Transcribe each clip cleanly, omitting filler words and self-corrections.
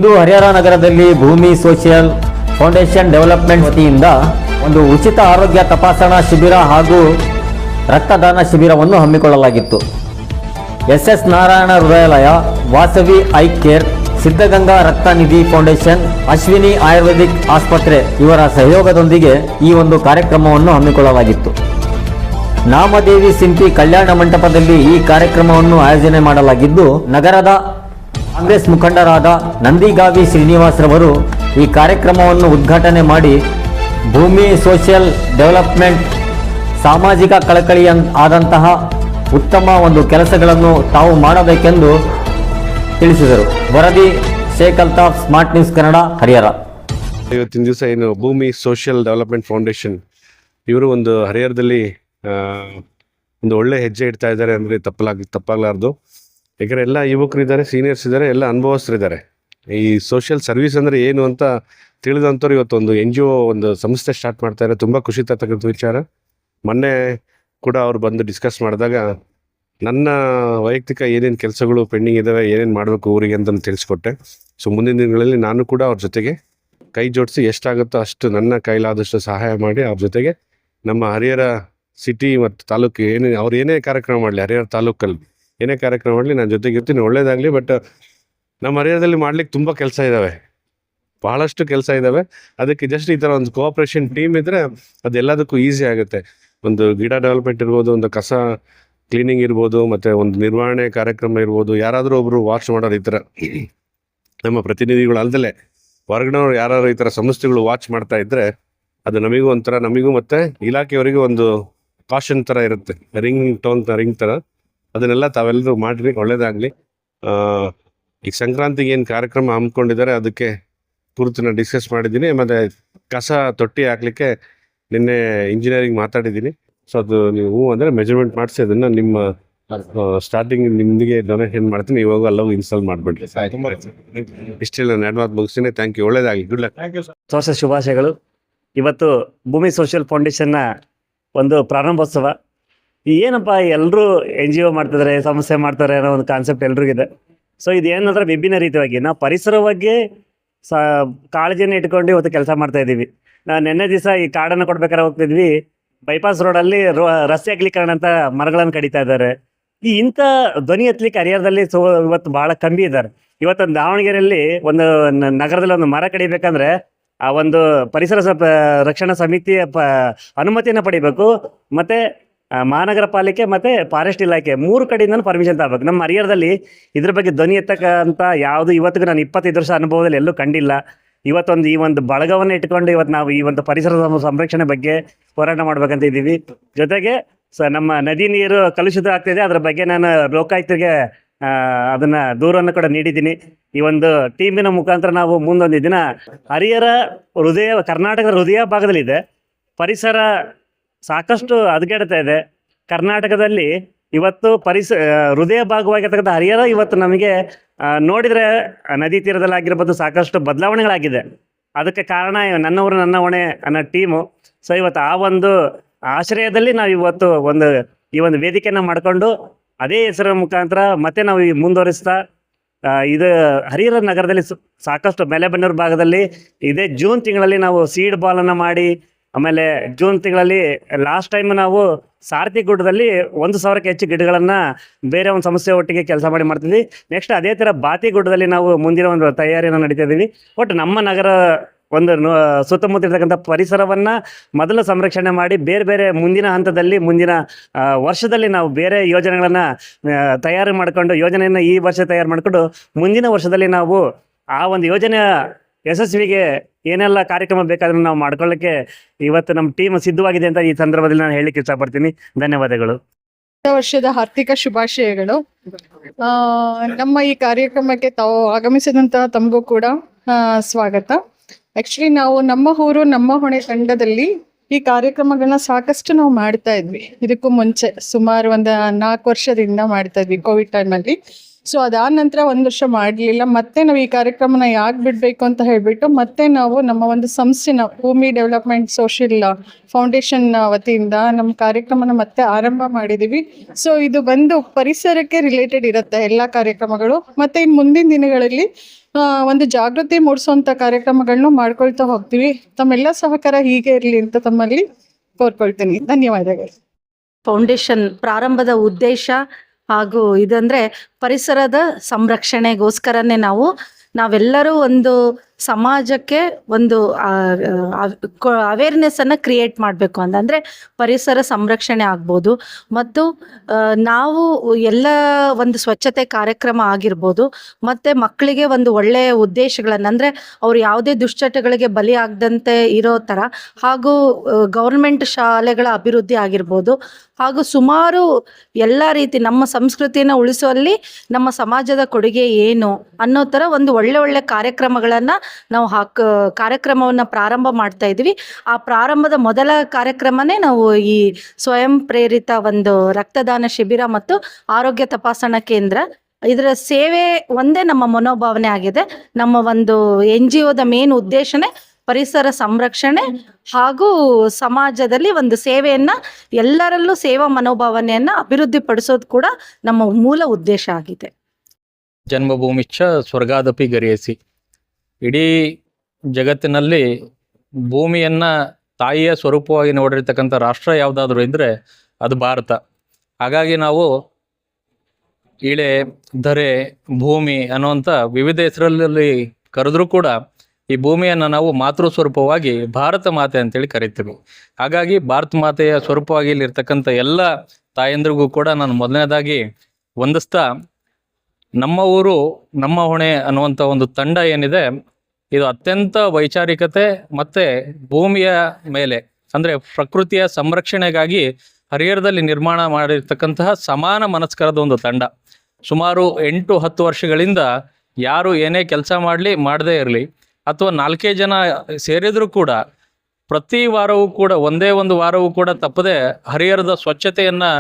ಇಂದು ಹರಿಹರ ನಗರದಲ್ಲಿ ಭೂಮಿ social foundation development ವತಿಯಿಂದ ಒಂದು ಉಚಿತ ಆರೋಗ್ಯ ತಪಾಸಣಾ ಶಿಬಿರ ಹಾಗೂ ರಕ್ತದಾನ ಶಿಬಿರವನ್ನು ಹಮ್ಮಿಕೊಳ್ಳಲಾಗಿತ್ತು. S Narayana Hrudayalaya, Vasavi eye care, Siddaganga ರಕ್ತ ನಿಧಿ ಫೌಂಡೇಶನ್, ಅಶ್ವಿನಿ ಆಯುರ್ವೇದಿಕ್ ಆಸ್ಪತ್ರೆ ಇವರ ಸಹಯೋಗದೊಂದಿಗೆ ಈ ಒಂದು ಕಾರ್ಯಕ್ರಮವನ್ನು ಹಮ್ಮಿಕೊಳ್ಳಲಾಗಿತ್ತು. ನಾಮದೇವಿ ಸಿಂಪಿ ಕಲ್ಯಾಣ ಮಂಟಪದಲ್ಲಿ ಈ ಕಾರ್ಯಕ್ರಮವನ್ನು ಆಯೋಜನೆ ಮಾಡಲಾಗಿದ್ದು, ನಗರದ ಕಾಂಗ್ರೆಸ್ ಮುಖಂಡರಾದ ನಂದಿಗಾವಿ ಶ್ರೀನಿವಾಸರವರು ಈ ಕಾರ್ಯಕ್ರಮವನ್ನು ಉದ್ಘಾಟನೆ ಮಾಡಿ ಭೂಮಿ ಸೋಷಿಯಲ್ ಡೆವಲಪ್ಮೆಂಟ್ ಸಾಮಾಜಿಕ ಕಳಕಳಿ ಆದಂತಹ ಉತ್ತಮ ಒಂದು ಕೆಲಸಗಳನ್ನು ತಾವು ಮಾಡಬೇಕೆಂದು ತಿಳಿಸಿದರು. ವರದಿ ಶೇಖ್ ಅಲ್ತಾಫ್, ಸ್ಮಾರ್ಟ್ ನ್ಯೂಸ್ ಕನ್ನಡ, ಹರಿಹರ. ಇವತ್ತಿನ ದಿವಸ ಏನು ಭೂಮಿ ಸೋಷಿಯಲ್ ಡೆವಲಪ್ಮೆಂಟ್ ಫೌಂಡೇಶನ್ ಇವರು ಒಂದು ಹರಿಹರದಲ್ಲಿ ಒಂದು ಒಳ್ಳೆ ಹೆಜ್ಜೆ ಇಡ್ತಾ ಇದ್ದಾರೆ ಅಂದರೆ ತಪ್ಪಾಗಲಾರ್ದು. ಯಾಕಂದರೆ ಎಲ್ಲ ಯುವಕರಿದ್ದಾರೆ, ಸೀನಿಯರ್ಸ್ ಇದ್ದಾರೆ, ಎಲ್ಲ ಅನುಭವಸ್ಥರಿದ್ದಾರೆ. ಈ ಸೋಷಿಯಲ್ ಸರ್ವಿಸ್ ಅಂದರೆ ಏನು ಅಂತ ತಿಳಿದಂಥವ್ರು ಇವತ್ತೊಂದು NGO ಒಂದು ಸಂಸ್ಥೆ ಸ್ಟಾರ್ಟ್ ಮಾಡ್ತಾ ಇದ್ದಾರೆ. ತುಂಬ ಖುಷಿ ತಕ್ಕಂಥ ವಿಚಾರ. ಮೊನ್ನೆ ಕೂಡ ಅವ್ರು ಬಂದು ಡಿಸ್ಕಸ್ ಮಾಡಿದಾಗ ನನ್ನ ವೈಯಕ್ತಿಕ ಏನೇನು ಕೆಲಸಗಳು ಪೆಂಡಿಂಗ್ ಇದ್ದಾವೆ, ಏನೇನು ಮಾಡಬೇಕು ಊರಿಗೆ ಅಂತ ತಿಳಿಸ್ಕೊಟ್ಟೆ. ಸೊ ಮುಂದಿನ ದಿನಗಳಲ್ಲಿ ನಾನು ಕೂಡ ಅವ್ರ ಜೊತೆಗೆ ಕೈ ಜೋಡಿಸಿ ಎಷ್ಟಾಗುತ್ತೋ ಅಷ್ಟು ನನ್ನ ಕೈಲಾದಷ್ಟು ಸಹಾಯ ಮಾಡಿ ಅವ್ರ ಜೊತೆಗೆ ನಮ್ಮ ಹರಿಹರ ಸಿಟಿ ಮತ್ತು ತಾಲೂಕು ಅವ್ರು ಏನೇ ಕಾರ್ಯಕ್ರಮ ಮಾಡಲಿ, ಹರಿಹರ ತಾಲೂಕಲ್ಲಿ ಏನೇ ಕಾರ್ಯಕ್ರಮ ಮಾಡಲಿ ನಾನು ಜೊತೆಗೆ ಇರ್ತೀನಿ. ಒಳ್ಳೇದಾಗಲಿ. ಬಟ್ ನಮ್ಮ ಹರಿಹರದಲ್ಲಿ ಮಾಡ್ಲಿಕ್ಕೆ ತುಂಬ ಕೆಲಸ ಇದ್ದಾವೆ, ಭಾಳಷ್ಟು ಕೆಲಸ ಇದ್ದಾವೆ. ಅದಕ್ಕೆ ಜಸ್ಟ್ ಈ ಥರ ಒಂದು ಕೋಆಪ್ರೇಷನ್ ಟೀಮ್ ಇದ್ದರೆ ಅದೆಲ್ಲದಕ್ಕೂ ಈಸಿ ಆಗುತ್ತೆ. ಒಂದು ಗಿಡ ಡೆವಲಪ್ಮೆಂಟ್ ಇರ್ಬೋದು, ಒಂದು ಕಸ ಕ್ಲೀನಿಂಗ್ ಇರ್ಬೋದು, ಮತ್ತು ಒಂದು ನಿರ್ವಹಣೆ ಕಾರ್ಯಕ್ರಮ ಇರ್ಬೋದು. ಯಾರಾದರೂ ಒಬ್ಬರು ವಾಚ್ ಮಾಡೋರು ಈ ಥರ ನಮ್ಮ ಪ್ರತಿನಿಧಿಗಳು ಅಲ್ದಲೆ ಹೊರಗಡೆಯವರು ಯಾರು ಈ ಥರ ಸಂಸ್ಥೆಗಳು ವಾಚ್ ಮಾಡ್ತಾ ಇದ್ದರೆ ಅದು ನಮಗೂ ಒಂಥರ, ನಮಗೂ ಮತ್ತು ಇಲಾಖೆಯವರಿಗೂ ಒಂದು ಕಾಷನ್ ಥರ ಇರುತ್ತೆ, ರಿಂಗ್ ಥರ. ಅದನ್ನೆಲ್ಲ ತಾವೆಲ್ಲರೂ ಮಾಡಿರಿ, ಒಳ್ಳೇದಾಗಲಿ. ಈಗ ಸಂಕ್ರಾಂತಿಗೆ ಏನು ಕಾರ್ಯಕ್ರಮ ಹಮ್ಮಿಕೊಂಡಿದ್ದಾರೆ ಅದಕ್ಕೆ ಕುರಿತು ನಾನು ಡಿಸ್ಕಸ್ ಮಾಡಿದ್ದೀನಿ. ಮತ್ತು ಕಸ ತೊಟ್ಟಿ ಹಾಕಲಿಕ್ಕೆ ನಿನ್ನೆ ಇಂಜಿನಿಯರಿಂಗ್ ಮಾತಾಡಿದ್ದೀನಿ. ಸೊ ಅದು ನೀವು ಅಂದರೆ ಮೆಜರ್ಮೆಂಟ್ ಮಾಡಿಸಿ ಅದನ್ನು ನಿಮ್ಮ ಸ್ಟಾರ್ಟಿಂಗ್ ನಿಮಗೆ ಡೊನೇಷನ್ ಮಾಡ್ತೀನಿ, ಇವಾಗ ಎಲ್ಲವೂ ಇನ್ಸ್ಟಾಲ್ ಮಾಡಿಬಿಡ್ರಿ. ಇಷ್ಟೆಲ್ಲ ನಾನು ಅಡ್ವಾನ್ಸ್ ಮುಗಿಸ್ತೀನಿ. ಥ್ಯಾಂಕ್ ಯು, ಒಳ್ಳೇದಾಗಲಿ, ಗುಡ್ ಲಕ್. ಸೋಷಿಯಲ್ ಶುಭಾಶಯಗಳು. ಇವತ್ತು ಭೂಮಿ ಸೋಷಿಯಲ್ ಫೌಂಡೇಶನ್ನ ಒಂದು ಪ್ರಾರಂಭೋತ್ಸವ. ಏನಪ್ಪ ಎಲ್ಲರೂ NGO ಮಾಡ್ತಿದ್ದಾರೆ, ಸಮಸ್ಯೆ ಮಾಡ್ತಾರೆ ಅನ್ನೋ ಒಂದು ಕಾನ್ಸೆಪ್ಟ್ ಎಲ್ರಿಗಿದೆ. ಸೊ ಇದು ಏನಂದ್ರೆ ವಿಭಿನ್ನ ರೀತಿಯಾಗಿ ನಾವು ಪರಿಸರ ಬಗ್ಗೆ ಕಾಳಜಿಯನ್ನು ಇಟ್ಕೊಂಡು ಇವತ್ತು ಕೆಲಸ ಮಾಡ್ತಾ ಇದ್ದೀವಿ. ನಿನ್ನೆ ದಿವಸ ಈ ಕಾಡನ್ನು ಕೊಡ್ಬೇಕಾದ್ರೆ ಹೋಗ್ತಿದ್ವಿ, ಬೈಪಾಸ್ ರೋಡಲ್ಲಿ ರಸ್ತೆ ಅಗಲೀಕರಣ ಅಂತ ಮರಗಳನ್ನು ಕಡಿತಾ ಇದ್ದಾರೆ. ಇಂಥ ಧ್ವನಿ ಎತ್ತಲಿಕ್ಕೆ ಹರಿಹರದಲ್ಲಿ ಇವತ್ತು ಭಾಳ ಕಮ್ಮಿ ಇದ್ದಾರೆ. ಇವತ್ತು ದಾವಣಗೆರೆಯಲ್ಲಿ ಒಂದು ನಗರದಲ್ಲಿ ಒಂದು ಮರ ಕಡಿಬೇಕಂದ್ರೆ ಆ ಒಂದು ಪರಿಸರ ರಕ್ಷಣಾ ಸಮಿತಿಯ ಅನುಮತಿಯನ್ನು ಪಡಿಬೇಕು, ಮತ್ತು ಮಹಾನಗರ ಪಾಲಿಕೆ ಮತ್ತು ಫಾರೆಸ್ಟ್ ಇಲಾಖೆ 3 ಕಡೆಯಿಂದಲೂ ಪರ್ಮಿಷನ್ ತಗೋಬೇಕು. ನಮ್ಮ ಹರಿಹರದಲ್ಲಿ ಇದ್ರ ಬಗ್ಗೆ ಧ್ವನಿ ಎತ್ತಕ್ಕಂಥ ಯಾವುದು ಇವತ್ತಿಗೂ ನಾನು 25 ವರ್ಷ ಅನುಭವದಲ್ಲಿ ಎಲ್ಲೂ ಕಂಡಿಲ್ಲ. ಇವತ್ತೊಂದು ಈ ಒಂದು ಬಳಗವನ್ನು ಇಟ್ಕೊಂಡು ಇವತ್ತು ನಾವು ಈ ಒಂದು ಪರಿಸರದ ಸಂರಕ್ಷಣೆ ಬಗ್ಗೆ ಹೋರಾಟ ಮಾಡ್ಬೇಕಂತ ಇದ್ದೀವಿ. ಜೊತೆಗೆ ನಮ್ಮ ನದಿ ನೀರು ಕಲುಷಿತ ಆಗ್ತಿದೆ, ಅದರ ಬಗ್ಗೆ ನಾನು ಲೋಕಾಯುಕ್ತರಿಗೆ ಅದನ್ನು ದೂರನ್ನು ಕೂಡ ನೀಡಿದ್ದೀನಿ. ಈ ಒಂದು ಟೀಮಿನ ಮುಖಾಂತರ ನಾವು ಮುಂದೊಂದು ದಿನ ಹರಿಹರ ಕರ್ನಾಟಕದ ಹೃದಯ ಭಾಗದಲ್ಲಿದೆ, ಪರಿಸರ ಸಾಕಷ್ಟು ಹದಗೆಡ್ತಾ ಇದೆ. ಕರ್ನಾಟಕದಲ್ಲಿ ಇವತ್ತು ಹೃದಯ ಭಾಗವಾಗಿರ್ತಕ್ಕಂಥ ಹರಿಹರ ಇವತ್ತು ನಮಗೆ ನೋಡಿದರೆ ನದಿ ತೀರದಲ್ಲಾಗಿರ್ಬೋದು ಸಾಕಷ್ಟು ಬದಲಾವಣೆಗಳಾಗಿದೆ. ಅದಕ್ಕೆ ಕಾರಣ ನನ್ನವರು ನನ್ನ ಹೊಣೆ ಅನ್ನೋ ಟೀಮು. ಸೊ ಇವತ್ತು ಆ ಒಂದು ಆಶ್ರಯದಲ್ಲಿ ನಾವು ಇವತ್ತು ಈ ಒಂದು ವೇದಿಕೆಯನ್ನು ಮಾಡಿಕೊಂಡು ಅದೇ ಹೆಸರ ಮುಖಾಂತರ ಮತ್ತೆ ನಾವು ಮುಂದುವರಿಸ್ತಾ ಇದು ಹರಿಹರ ನಗರದಲ್ಲಿ ಸಾಕಷ್ಟು ಮೆಲೆಬೆನ್ನೂರು ಭಾಗದಲ್ಲಿ ಇದೇ ಜೂನ್ ತಿಂಗಳಲ್ಲಿ ನಾವು ಸೀಡ್ ಬಾಲನ್ನು ಮಾಡಿ, ಆಮೇಲೆ ಜೂನ್ ತಿಂಗಳಲ್ಲಿ ಲಾಸ್ಟ್ ಟೈಮ್ ನಾವು ಸಾರಥಿ ಗುಡ್ಡದಲ್ಲಿ 1,000ಕ್ಕೆ ಹೆಚ್ಚು ಗಿಡಗಳನ್ನು ಬೇರೆ ಒಂದು ಸಂಸ್ಥೆ ಒಟ್ಟಿಗೆ ಕೆಲಸ ಮಾಡ್ತಿದ್ವಿ. ನೆಕ್ಸ್ಟ್ ಅದೇ ಥರ ಬಾತಿ ಗುಡ್ಡದಲ್ಲಿ ನಾವು ಮುಂದಿನ ಒಂದು ತಯಾರಿಯನ್ನು ನಡೀತಾ ಇದ್ದೀವಿ. ಒಟ್ಟು ನಮ್ಮ ನಗರ ಒಂದು ಸುತ್ತಮುತ್ತ ಇರ್ತಕ್ಕಂಥ ಪರಿಸರವನ್ನು ಮೊದಲು ಸಂರಕ್ಷಣೆ ಮಾಡಿ ಬೇರೆ ಬೇರೆ ಮುಂದಿನ ಹಂತದಲ್ಲಿ ಮುಂದಿನ ವರ್ಷದಲ್ಲಿ ನಾವು ಬೇರೆ ಯೋಜನೆಗಳನ್ನು ತಯಾರು ಮಾಡಿಕೊಂಡು ಯೋಜನೆಯನ್ನು ಈ ವರ್ಷ ತಯಾರು ಮಾಡಿಕೊಂಡು ಮುಂದಿನ ವರ್ಷದಲ್ಲಿ ನಾವು ಆ ಒಂದು ಯೋಜನೆಯ ಯಶಸ್ವಿಗೆ ಏನೆಲ್ಲ ಕಾರ್ಯಕ್ರಮ ಬೇಕಾದ್ರೂ ನಾವು ಮಾಡ್ಕೊಳ್ಳೋಕ್ಕೆ ಇವತ್ತು ನಮ್ಮ ಟೀಮ್ ಸಿದ್ಧವಾಗಿದೆ ಅಂತ ಈ ಸಂದರ್ಭದಲ್ಲಿ ನಾನು ಹೇಳಲಿಕ್ಕೆ ಇಷ್ಟಪಡ್ತೀನಿ. ಧನ್ಯವಾದಗಳು. ವರ್ಷದ ಆರ್ಥಿಕ ಶುಭಾಶಯಗಳು. ನಮ್ಮ ಈ ಕಾರ್ಯಕ್ರಮಕ್ಕೆ ತಾವು ಆಗಮಿಸಿದಂತಹ ತಮಗೂ ಕೂಡ ಸ್ವಾಗತ. ಆಕ್ಚುಲಿ ನಾವು ನಮ್ಮ ಊರು ನಮ್ಮ ಹೊಣೆ ತಂಡದಲ್ಲಿ ಈ ಕಾರ್ಯಕ್ರಮಗಳನ್ನ ಸಾಕಷ್ಟು ನಾವು ಮಾಡ್ತಾ ಇದ್ವಿ. ಇದಕ್ಕೂ ಮುಂಚೆ ಸುಮಾರು ಒಂದು 4 ವರ್ಷದಿಂದ ಮಾಡ್ತಾ ಇದ್ವಿ ಕೋವಿಡ್ ಟೈಮಲ್ಲಿ. ಸೊ ಅದಾದ ನಂತರ 1 ವರ್ಷ ಮಾಡಲಿಲ್ಲ. ಮತ್ತೆ ನಾವು ಈ ಕಾರ್ಯಕ್ರಮನ ಯಾಕೆ ಬಿಡಬೇಕು ಅಂತ ಹೇಳಿಬಿಟ್ಟು ಮತ್ತೆ ನಾವು ನಮ್ಮ ಒಂದು ಸಂಸ್ಥೆನ ಭೂಮಿ ಡೆವಲಪ್ಮೆಂಟ್ ಸೋಷಿಯಲ್ ಫೌಂಡೇಶನ್ ವತಿಯಿಂದ ನಮ್ಮ ಕಾರ್ಯಕ್ರಮನ ಮತ್ತೆ ಆರಂಭ ಮಾಡಿದ್ದೀವಿ. ಸೊ ಇದು ಬಂದು ಪರಿಸರಕ್ಕೆ ರಿಲೇಟೆಡ್ ಇರುತ್ತೆ ಎಲ್ಲ ಕಾರ್ಯಕ್ರಮಗಳು. ಮತ್ತು ಇನ್ನು ಮುಂದಿನ ದಿನಗಳಲ್ಲಿ ಒಂದು ಜಾಗೃತಿ ಮೂಡಿಸುವಂಥ ಕಾರ್ಯಕ್ರಮಗಳನ್ನೂ ಮಾಡ್ಕೊಳ್ತಾ ಹೋಗ್ತೀವಿ. ತಮ್ಮೆಲ್ಲ ಸಹಕಾರ ಹೀಗೆ ಇರಲಿ ಅಂತ ತಮ್ಮಲ್ಲಿ ಕೋರ್ಕೊಳ್ತೀನಿ. ಧನ್ಯವಾದಗಳು. ಫೌಂಡೇಶನ್ ಪ್ರಾರಂಭದ ಉದ್ದೇಶ ಹಾಗೂ ಇದಂದರೆ ಪರಿಸರದ ಸಂರಕ್ಷಣೆಗೋಸ್ಕರನೇ ನಾವೆಲ್ಲರೂ ಒಂದು ಸಮಾಜಕ್ಕೆ ಒಂದು ಅವೇರ್ನೆಸ್ಸನ್ನು ಕ್ರಿಯೇಟ್ ಮಾಡಬೇಕು ಅಂದರೆ ಪರಿಸರ ಸಂರಕ್ಷಣೆ ಆಗ್ಬೋದು. ಮತ್ತು ನಾವು ಎಲ್ಲ ಒಂದು ಸ್ವಚ್ಛತೆ ಕಾರ್ಯಕ್ರಮ ಆಗಿರ್ಬೋದು, ಮತ್ತು ಮಕ್ಕಳಿಗೆ ಒಂದು ಒಳ್ಳೆಯ ಉದ್ದೇಶಗಳನ್ನು ಅಂದರೆ ಅವರು ಯಾವುದೇ ದುಶ್ಚಟಗಳಿಗೆ ಬಲಿ ಆಗದಂತೆ ಇರೋ ಥರ, ಹಾಗೂ ಗೌರ್ಮೆಂಟ್ ಶಾಲೆಗಳ ಅಭಿವೃದ್ಧಿ ಆಗಿರ್ಬೋದು, ಹಾಗೂ ಸುಮಾರು ಎಲ್ಲ ರೀತಿ ನಮ್ಮ ಸಂಸ್ಕೃತಿಯನ್ನು ಉಳಿಸುವಲ್ಲಿ ನಮ್ಮ ಸಮಾಜದ ಕೊಡುಗೆ ಏನು ಅನ್ನೋ ಥರ ಒಂದು ಒಳ್ಳೆ ಕಾರ್ಯಕ್ರಮಗಳನ್ನು ನಾವು ಕಾರ್ಯಕ್ರಮವನ್ನು ಪ್ರಾರಂಭ ಮಾಡ್ತಾ ಇದ್ವಿ. ಆ ಪ್ರಾರಂಭದ ಮೊದಲ ಕಾರ್ಯಕ್ರಮನೇ ನಾವು ಈ ಸ್ವಯಂ ಪ್ರೇರಿತ ಒಂದು ರಕ್ತದಾನ ಶಿಬಿರ ಮತ್ತು ಆರೋಗ್ಯ ತಪಾಸಣಾ ಕೇಂದ್ರ. ಇದರ ಸೇವೆ ಒಂದೇ ನಮ್ಮ ಮನೋಭಾವನೆ ಆಗಿದೆ. ನಮ್ಮ ಒಂದು NGOದ ಮೇನ್ ಉದ್ದೇಶನೇ ಪರಿಸರ ಸಂರಕ್ಷಣೆ ಹಾಗೂ ಸಮಾಜದಲ್ಲಿ ಒಂದು ಸೇವೆಯನ್ನು, ಎಲ್ಲರಲ್ಲೂ ಸೇವಾ ಮನೋಭಾವನೆಯನ್ನು ಅಭಿವೃದ್ಧಿಪಡಿಸೋದು ಕೂಡ ನಮ್ಮ ಮೂಲ ಉದ್ದೇಶ ಆಗಿದೆ. ಜನ್ಮಭೂಮಿಶ್ಚ ಸ್ವರ್ಗಾದಪಿ ಗರಿಯಸಿ. ಇಡೀ ಜಗತ್ತಿನಲ್ಲಿ ಭೂಮಿಯನ್ನು ತಾಯಿಯ ಸ್ವರೂಪವಾಗಿ ನೋಡಿರ್ತಕ್ಕಂಥ ರಾಷ್ಟ್ರ ಯಾವುದಾದ್ರೂ ಇದ್ದರೆ ಅದು ಭಾರತ. ಹಾಗಾಗಿ ನಾವು ಇಳೆ, ಧರೆ, ಭೂಮಿ ಅನ್ನುವಂಥ ವಿವಿಧ ಹೆಸರಲ್ಲಿ ಕರೆದ್ರೂ ಕೂಡ ಈ ಭೂಮಿಯನ್ನು ನಾವು ಮಾತೃ ಸ್ವರೂಪವಾಗಿ ಭಾರತ ಮಾತೆ ಅಂತೇಳಿ ಕರಿತೀವಿ. ಹಾಗಾಗಿ ಭಾರತ ಮಾತೆಯ ಸ್ವರೂಪವಾಗಿ ಇಲ್ಲಿರ್ತಕ್ಕಂಥ ಎಲ್ಲ ತಾಯಂದ್ರಿಗೂ ಕೂಡ ನಾನು ಮೊದಲನೇದಾಗಿ ವಂದಿಸ್ತಾ, ನಮ್ಮ ಊರು ನಮ್ಮ ಹೊಣೆ ಅನ್ನುವಂಥ ಒಂದು ತಂಡ ಏನಿದೆ, ಇದು ಅತ್ಯಂತ ವೈಚಾರಿಕತೆ ಮತ್ತು ಭೂಮಿಯ ಮೇಲೆ ಅಂದರೆ ಪ್ರಕೃತಿಯ ಸಂರಕ್ಷಣೆಗಾಗಿ ಹರಿಹರದಲ್ಲಿ ನಿರ್ಮಾಣ ಮಾಡಿರ್ತಕ್ಕಂತಹ ಸಮಾನ ಮನಸ್ಕರದ ಒಂದು ತಂಡ. ಸುಮಾರು 8-10 ವರ್ಷಗಳಿಂದ ಯಾರು ಏನೇ ಕೆಲಸ ಮಾಡದೇ ಇರಲಿ, ಅಥವಾ 4 ಜನ ಸೇರಿದರೂ ಕೂಡ ಪ್ರತಿ ವಾರವೂ ಕೂಡ ಒಂದೇ ಒಂದು ವಾರವೂ ಕೂಡ ತಪ್ಪದೆ ಹರಿಹರದ ಸ್ವಚ್ಛತೆಯನ್ನು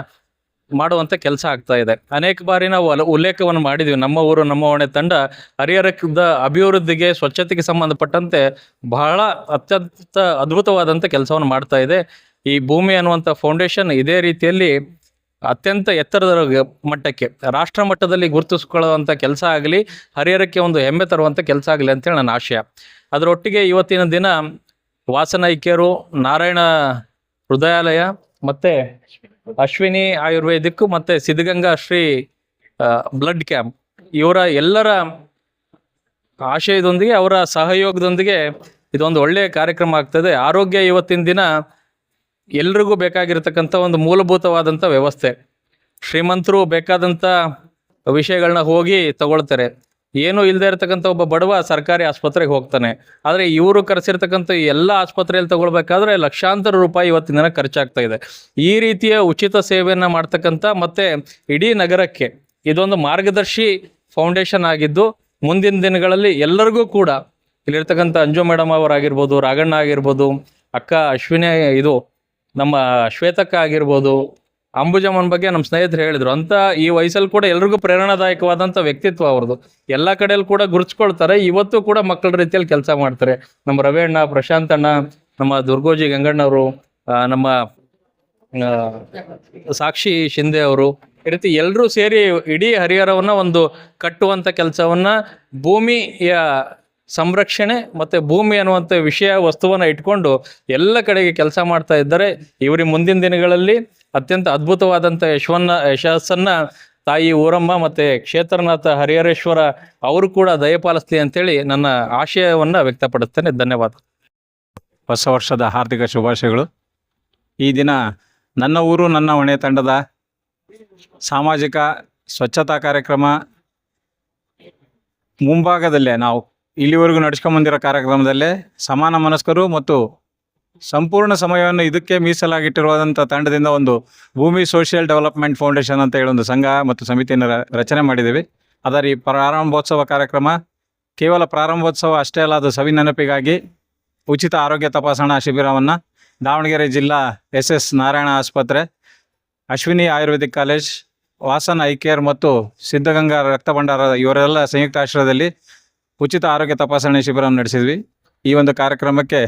ಮಾಡುವಂಥ ಕೆಲಸ ಆಗ್ತಾ ಇದೆ. ಅನೇಕ ಬಾರಿ ನಾವು ಉಲ್ಲೇಖವನ್ನು ಮಾಡಿದ್ವಿ. ನಮ್ಮ ಊರು ನಮ್ಮ ಹೊಣೆ ತಂಡ ಹರಿಹರದ ಅಭಿವೃದ್ಧಿಗೆ, ಸ್ವಚ್ಛತೆಗೆ ಸಂಬಂಧಪಟ್ಟಂತೆ ಬಹಳ ಅತ್ಯಂತ ಅದ್ಭುತವಾದಂಥ ಕೆಲಸವನ್ನು ಮಾಡ್ತಾ ಇದೆ. ಈ ಭೂಮಿ ಅನ್ನುವಂಥ ಫೌಂಡೇಶನ್ ಇದೇ ರೀತಿಯಲ್ಲಿ ಅತ್ಯಂತ ಎತ್ತರದ ಮಟ್ಟಕ್ಕೆ, ರಾಷ್ಟ್ರ ಮಟ್ಟದಲ್ಲಿ ಗುರುತಿಸ್ಕೊಳ್ಳುವಂಥ ಕೆಲಸ ಆಗಲಿ, ಹರಿಹರಕ್ಕೆ ಒಂದು ಹೆಮ್ಮೆ ತರುವಂಥ ಕೆಲಸ ಆಗಲಿ ಅಂತೇಳಿ ನನ್ನ ಆಶಯ. ಅದರೊಟ್ಟಿಗೆ ಇವತ್ತಿನ ದಿನ ವಾಸನೈಕ್ಯರು, ನಾರಾಯಣ ಹೃದಯಾಲಯ ಮತ್ತು ಅಶ್ವಿನಿ ಆಯುರ್ವೇದಿಕ್ ಮತ್ತು ಸಿದ್ಧಗಂಗಾ ಶ್ರೀ ಬ್ಲಡ್ ಕ್ಯಾಂಪ್ ಇವರ ಎಲ್ಲರ ಆಶಯದೊಂದಿಗೆ, ಅವರ ಸಹಯೋಗದೊಂದಿಗೆ ಇದೊಂದು ಒಳ್ಳೆಯ ಕಾರ್ಯಕ್ರಮ ಆಗ್ತದೆ. ಆರೋಗ್ಯ ಇವತ್ತಿನ ದಿನ ಎಲ್ರಿಗೂ ಬೇಕಾಗಿರ್ತಕ್ಕಂಥ ಒಂದು ಮೂಲಭೂತವಾದಂಥ ವ್ಯವಸ್ಥೆ. ಶ್ರೀಮಂತರು ಬೇಕಾದಂಥ ವಿಷಯಗಳನ್ನ ಹೋಗಿ ತಗೊಳ್ತಾರೆ. ಏನೂ ಇಲ್ಲದೆ ಇರತಕ್ಕಂಥ ಒಬ್ಬ ಬಡವ ಸರ್ಕಾರಿ ಆಸ್ಪತ್ರೆಗೆ ಹೋಗ್ತಾನೆ. ಆದರೆ ಇವರು ಕರೆಸಿರ್ತಕ್ಕಂಥ ಎಲ್ಲ ಆಸ್ಪತ್ರೆಯಲ್ಲಿ ತಗೊಳ್ಬೇಕಾದ್ರೆ ಲಕ್ಷಾಂತರ ರೂಪಾಯಿ ಇವತ್ತಿನ ದಿನ ಖರ್ಚಾಗ್ತಾ ಇದೆ. ಈ ರೀತಿಯ ಉಚಿತ ಸೇವೆಯನ್ನು ಮಾಡ್ತಕ್ಕಂಥ ಮತ್ತು ಇಡೀ ನಗರಕ್ಕೆ ಇದೊಂದು ಮಾರ್ಗದರ್ಶಿ ಫೌಂಡೇಶನ್ ಆಗಿದ್ದು, ಮುಂದಿನ ದಿನಗಳಲ್ಲಿ ಎಲ್ಲರಿಗೂ ಕೂಡ ಇಲ್ಲಿರ್ತಕ್ಕಂಥ ಅಂಜು ಮೇಡಮ್ ಅವರಾಗಿರ್ಬೋದು, ರಾಘಣ್ಣ ಆಗಿರ್ಬೋದು, ಅಕ್ಕ ಅಶ್ವಿನಿ, ಇದು ನಮ್ಮ ಶ್ವೇತಕ್ಕ ಆಗಿರ್ಬೋದು, ಅಂಬುಜಮ್ಮನ ಬಗ್ಗೆ ನಮ್ಮ ಸ್ನೇಹಿತರು ಹೇಳಿದರು. ಅಂತ ಈ ವಯಸ್ಸಲ್ಲಿ ಕೂಡ ಎಲ್ರಿಗೂ ಪ್ರೇರಣಾದಾಯಕವಾದಂಥ ವ್ಯಕ್ತಿತ್ವ ಅವ್ರದ್ದು. ಎಲ್ಲ ಕಡೆಯಲ್ಲಿ ಕೂಡ ಗುರುತಿಸ್ಕೊಳ್ತಾರೆ. ಇವತ್ತು ಕೂಡ ಮಕ್ಕಳ ರೀತಿಯಲ್ಲಿ ಕೆಲಸ ಮಾಡ್ತಾರೆ. ನಮ್ಮ ರವಿಯಣ್ಣ, ಪ್ರಶಾಂತಣ್ಣ, ನಮ್ಮ ದುರ್ಗೋಜಿ ಗಂಗಣ್ಣವರು, ನಮ್ಮ ಸಾಕ್ಷಿ ಶಿಂದೆ ಅವರು, ಈ ರೀತಿ ಎಲ್ಲರೂ ಸೇರಿ ಇಡೀ ಹರಿಹರವನ್ನು ಒಂದು ಕಟ್ಟುವಂಥ ಕೆಲಸವನ್ನು, ಭೂಮಿಯ ಸಂರಕ್ಷಣೆ ಮತ್ತು ಭೂಮಿ ಅನ್ನುವಂಥ ವಸ್ತುವನ್ನು ಇಟ್ಕೊಂಡು ಎಲ್ಲ ಕಡೆಗೆ ಕೆಲಸ ಮಾಡ್ತಾ ಇದ್ದಾರೆ. ಇವರಿಗೆ ಮುಂದಿನ ದಿನಗಳಲ್ಲಿ ಅತ್ಯಂತ ಅದ್ಭುತವಾದಂಥ ಯಶಸ್ಸನ್ನು ತಾಯಿ ಊರಮ್ಮ ಮತ್ತು ಕ್ಷೇತ್ರನಾಥ ಹರಿಹರೇಶ್ವರ ಅವರು ಕೂಡ ದಯಪಾಲಿಸ್ಲಿ ಅಂತೇಳಿ ನನ್ನ ಆಶಯವನ್ನು ವ್ಯಕ್ತಪಡಿಸ್ತೇನೆ. ಧನ್ಯವಾದ. ಹೊಸ ವರ್ಷದ ಹಾರ್ದಿಕ ಶುಭಾಶಯಗಳು. ಈ ದಿನ ನನ್ನ ಊರು ನನ್ನ ಹೊಣೆ ತಂಡದ ಸಾಮಾಜಿಕ ಸ್ವಚ್ಛತಾ ಕಾರ್ಯಕ್ರಮ ಮುಂಭಾಗದಲ್ಲೇ ನಾವು ಇಲ್ಲಿವರೆಗೂ ನಡೆಸ್ಕೊಂಬಂದಿರೋ ಕಾರ್ಯಕ್ರಮದಲ್ಲೇ ಸಮಾನ ಮನಸ್ಕರು ಮತ್ತು ಸಂಪೂರ್ಣ ಸಮಯವನ್ನು ಇದಕ್ಕೆ ಮೀಸಲಾಗಿಟ್ಟಿರುವಂಥ ತಂಡದಿಂದ ಒಂದು ಭೂಮಿ ಸೋಷಿಯಲ್ ಡೆವಲಪ್ಮೆಂಟ್ ಫೌಂಡೇಶನ್ ಅಂತ ಹೇಳಿ ಒಂದು ಸಂಘ ಮತ್ತು ಸಮಿತಿಯನ್ನು ರಚನೆ ಮಾಡಿದ್ದೀವಿ. ಅದರ ಈ ಪ್ರಾರಂಭೋತ್ಸವ ಕಾರ್ಯಕ್ರಮ ಕೇವಲ ಪ್ರಾರಂಭೋತ್ಸವ ಅಷ್ಟೇ ಅಲ್ಲ, ಅದು ಸವಿನೆನಪಿಗಾಗಿ ಉಚಿತ ಆರೋಗ್ಯ ತಪಾಸಣಾ ಶಿಬಿರವನ್ನು ದಾವಣಗೆರೆ ಜಿಲ್ಲಾ SS ನಾರಾಯಣ ಆಸ್ಪತ್ರೆ, Ashwini Ayurvedic college Vasan I care ಮತ್ತು ಸಿದ್ಧಗಂಗಾ ರಕ್ತ ಭಂಡಾರ ಇವರೆಲ್ಲ ಸಂಯುಕ್ತ ಆಶ್ರಯದಲ್ಲಿ ಉಚಿತ ಆರೋಗ್ಯ ತಪಾಸಣೆ ಶಿಬಿರವನ್ನು ನಡೆಸಿದ್ವಿ. ಈ ಒಂದು ಕಾರ್ಯಕ್ರಮಕ್ಕೆ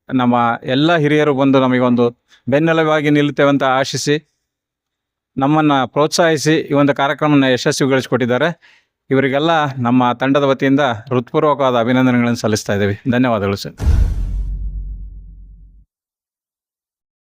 ನಮ್ಮ ಎಲ್ಲ ಹಿರಿಯರು ಬಂದು ನಮಗೊಂದು ಬೆನ್ನೆಲುಬಾಗಿ ನಿಲ್ಲುತ್ತೇವೆ ಅಂತ ಆಶಿಸಿ ನಮ್ಮನ್ನು ಪ್ರೋತ್ಸಾಹಿಸಿ ಈ ಒಂದು ಕಾರ್ಯಕ್ರಮವನ್ನು ಯಶಸ್ವಿಗೊಳಿಸಿಕೊಟ್ಟಿದ್ದಾರೆ. ಇವರಿಗೆಲ್ಲ ನಮ್ಮ ತಂಡದ ವತಿಯಿಂದ ಹೃತ್ಪೂರ್ವಕವಾದ ಅಭಿನಂದನೆಗಳನ್ನು ಸಲ್ಲಿಸ್ತಾ ಇದ್ದೀವಿ. ಧನ್ಯವಾದಗಳು ಸರ್.